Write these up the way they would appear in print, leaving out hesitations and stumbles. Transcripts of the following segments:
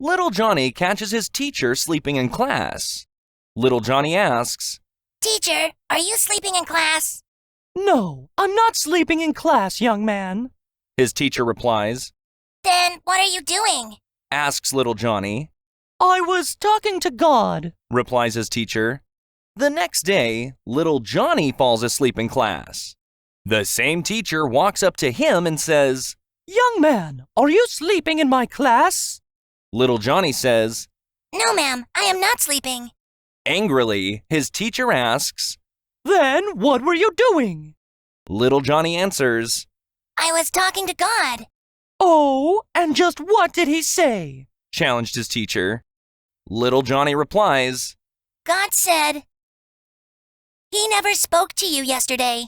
Little Johnny catches his teacher sleeping in class. Little Johnny asks, "Teacher, are you sleeping in class?" "No, I'm not sleeping in class, young man." His teacher replies. "Then what are you doing?" Asks Little Johnny. "I was talking to God," replies his teacher. The next day, Little Johnny falls asleep in class. The same teacher walks up to him and says, "Young man, are you sleeping in my class?" Little Johnny says, "No, ma'am, I am not sleeping." Angrily, his teacher asks, "Then what were you doing?" Little Johnny answers, "I was talking to God." "Oh, and just what did he say?" challenged his teacher. Little Johnny replies, "God said, He never spoke to you yesterday."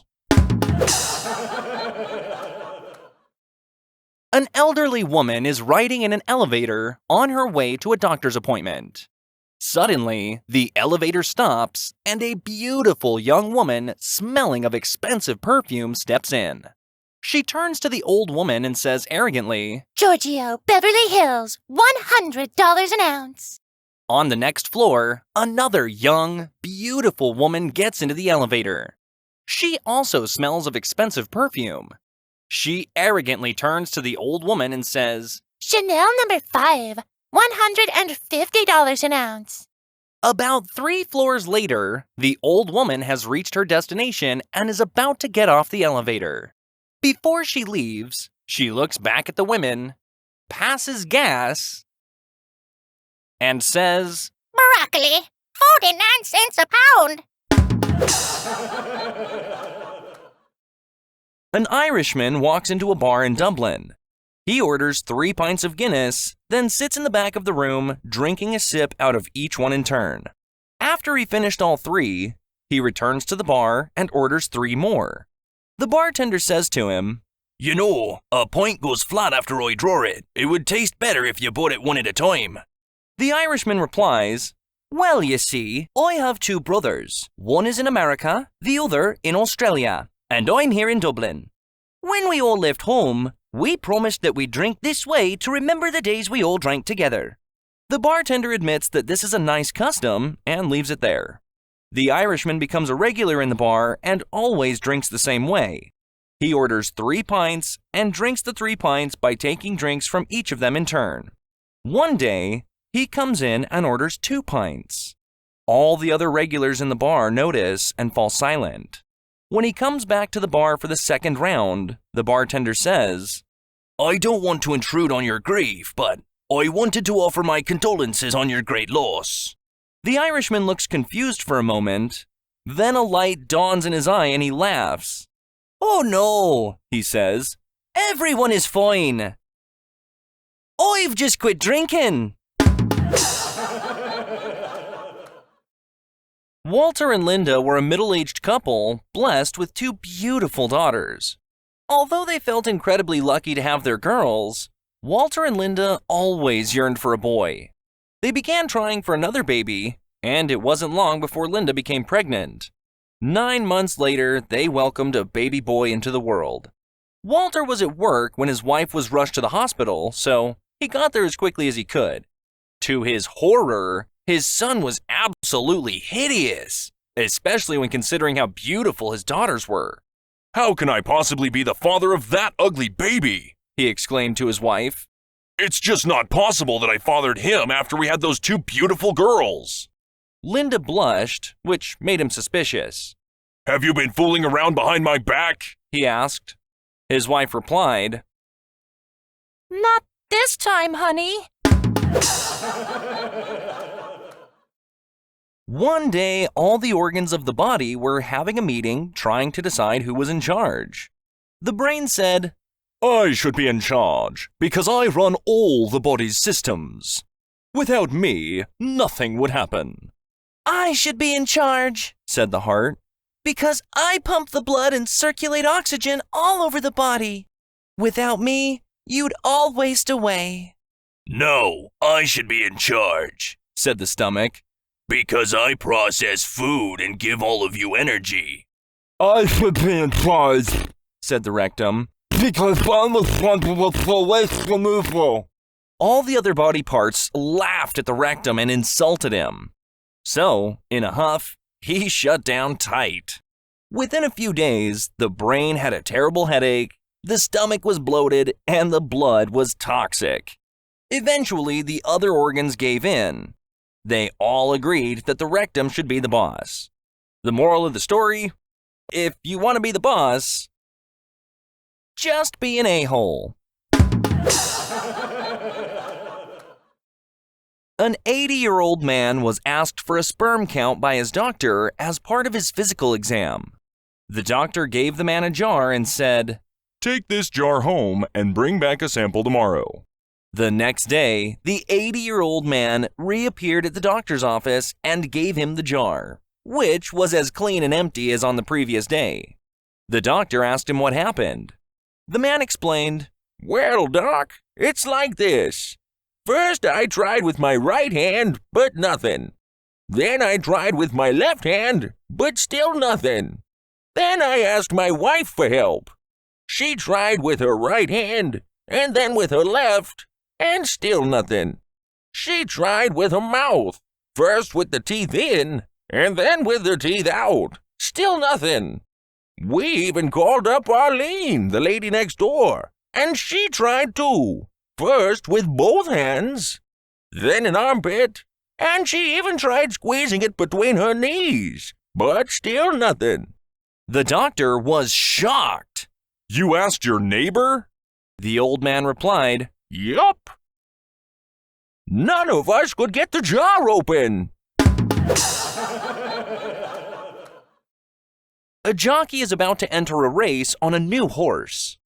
An elderly woman is riding in an elevator on her way to a doctor's appointment. Suddenly, the elevator stops and a beautiful young woman smelling of expensive perfume steps in. She turns to the old woman and says arrogantly, "Giorgio, Beverly Hills, $100 an ounce." On the next floor, another young, beautiful woman gets into the elevator. She also smells of expensive perfume. She arrogantly turns to the old woman and says, "Chanel number 5, $150 an ounce." About 3 floors later, the old woman has reached her destination and is about to get off the elevator. Before she leaves, she looks back at the women, passes gas, and says, "Broccoli, 49 cents a pound." An Irishman walks into a bar in Dublin. He orders 3 pints of Guinness, then sits in the back of the room, drinking a sip out of each one in turn. After he finished all 3, he returns to the bar and orders 3 more. The bartender says to him, "You know, a pint goes flat after I draw it. It would taste better if you bought it one at a time." The Irishman replies, "Well, you see, I have 2 brothers. One is in America, the other in Australia, and I'm here in Dublin. When we all left home, we promised that we'd drink this way to remember the days we all drank together." The bartender admits that this is a nice custom and leaves it there. The Irishman becomes a regular in the bar and always drinks the same way. He orders 3 pints and drinks the 3 pints by taking drinks from each of them in turn. One day, he comes in and orders 2 pints. All the other regulars in the bar notice and fall silent. When he comes back to the bar for the second round, the bartender says, "I don't want to intrude on your grief, but I wanted to offer my condolences on your great loss." The Irishman looks confused for a moment. Then a light dawns in his eye and he laughs. "Oh no," he says. "Everyone is fine. I've just quit drinking." Walter and Linda were a middle-aged couple blessed with 2 beautiful daughters. Although they felt incredibly lucky to have their girls, Walter and Linda always yearned for a boy. They began trying for another baby, and it wasn't long before Linda became pregnant. 9 months later, they welcomed a baby boy into the world. Walter was at work when his wife was rushed to the hospital, so he got there as quickly as he could. To his horror, his son was absolutely hideous, especially when considering how beautiful his daughters were. "How can I possibly be the father of that ugly baby?" he exclaimed to his wife. "It's just not possible that I fathered him after we had those 2 beautiful girls." Linda blushed, which made him suspicious. "Have you been fooling around behind my back?" he asked. His wife replied, "Not this time, honey." One day, all the organs of the body were having a meeting trying to decide who was in charge. The brain said, "I should be in charge, because I run all the body's systems. Without me, nothing would happen." "I should be in charge," said the heart, "because I pump the blood and circulate oxygen all over the body. Without me, you'd all waste away." "No, I should be in charge," said the stomach, "because I process food and give all of you energy." "I should be in charge," said the rectum, "because I'm responsible for waste removal." All the other body parts laughed at the rectum and insulted him. So, in a huff, he shut down tight. Within a few days, the brain had a terrible headache, the stomach was bloated, and the blood was toxic. Eventually, the other organs gave in. They all agreed that the rectum should be the boss. The moral of the story? If you want to be the boss, just be an a-hole. An 80-year-old man was asked for a sperm count by his doctor as part of his physical exam. The doctor gave the man a jar and said, Take this jar home and bring back a sample tomorrow. The next day, the 80-year-old man reappeared at the doctor's office and gave him the jar, which was as clean and empty as on the previous day. The doctor asked him what happened. The man explained, Well, Doc, it's like this. First, I tried with my right hand, but nothing. Then I tried with my left hand, but still nothing. Then I asked my wife for help. She tried with her right hand, and then with her left, and still nothing. She tried with her mouth, first with the teeth in, and then with the teeth out. Still nothing. We even called up Arlene, the lady next door, and she tried too. First with both hands, then an armpit, and she even tried squeezing it between her knees, but still nothing. The doctor was shocked. You asked your neighbor? The old man replied, Yup. None of us could get the jar open. A jockey is about to enter a race on a new horse.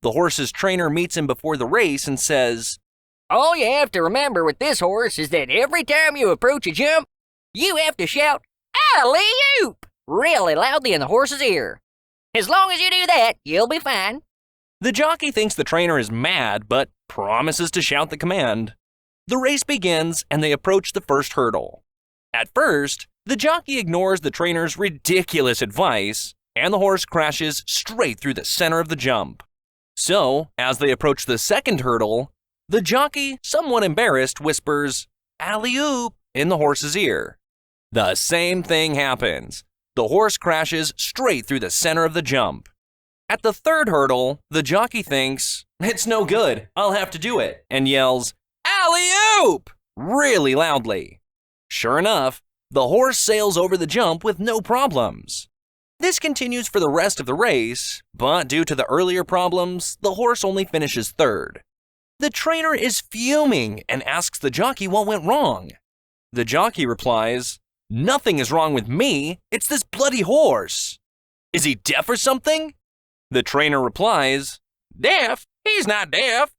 The horse's trainer meets him before the race and says, All you have to remember with this horse is that every time you approach a jump, you have to shout, Alley-oop! Really loudly in the horse's ear. As long as you do that, you'll be fine. The jockey thinks the trainer is mad, but promises to shout the command. The race begins and they approach the first hurdle. At first, the jockey ignores the trainer's ridiculous advice, and the horse crashes straight through the center of the jump. So, as they approach the second hurdle, the jockey, somewhat embarrassed, whispers, Alley-oop, in the horse's ear. The same thing happens. The horse crashes straight through the center of the jump. At the third hurdle, the jockey thinks, It's no good, I'll have to do it, and yells, Alley-oop! Really loudly. Sure enough, the horse sails over the jump with no problems. This continues for the rest of the race, but due to the earlier problems, the horse only finishes third. The trainer is fuming and asks the jockey what went wrong. The jockey replies, Nothing is wrong with me, it's this bloody horse. Is he deaf or something? The trainer replies, Deaf? He's not deaf.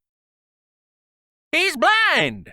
He's blind.